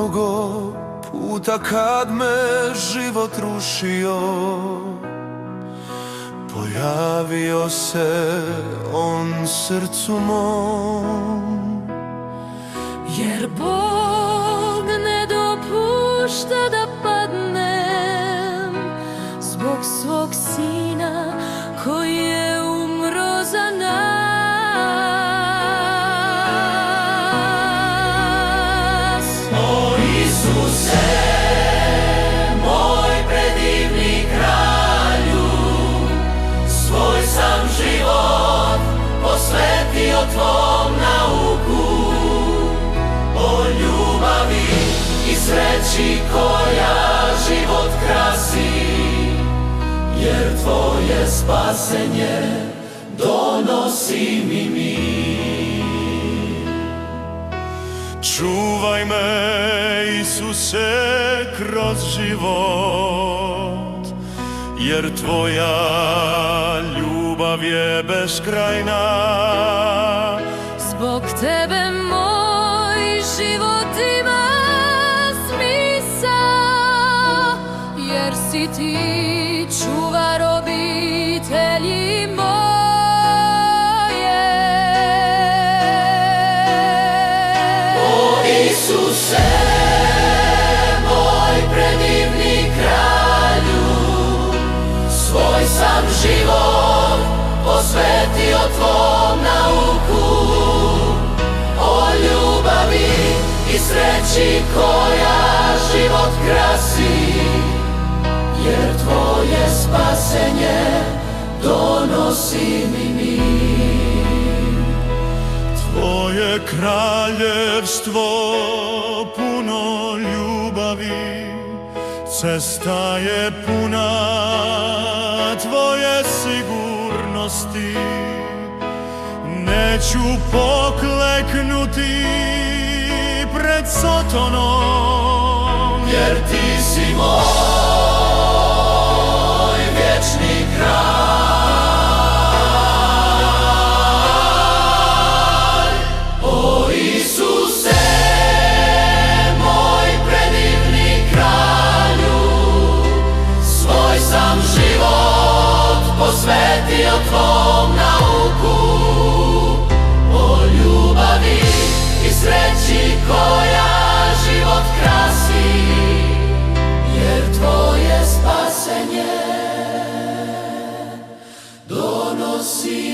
mnogo puta kad me život rušio, pojavio se on srcu mom. Jer Bog ne dopušta da padnem zbog svog Sina koji je umro za nas. O Isuse, moj predivni kralju, svoj sam život posvetio tvom nauku, o ljubavi i sreći koja život krasi, jer tvoje spasenje donosi mi mir. Čuvaj me, Isuse, kroz život, jer tvoja ljubav je beskrajna. Zbog tebe moj život ima smisao, jer si ti čuvar obitelji moje. O Isuse, moj predivni kralju, svoj sam život posvetio tvom nauku, o ljubavi i sreći koja život krasi, jer tvoje spasenje donosi mi mir. Tvoje kraljevstvo puno ljubavi, cesta je puna tvoje sigurnosti. Neću pokleknuti pred Sotonom, jer ti si moj vječni kralj. O Isuse, moj predivni kralju, svoj sam život posvetio tvom nauku, o ljubavi i sreći koja život krasi, jer tvoje spasenje donosi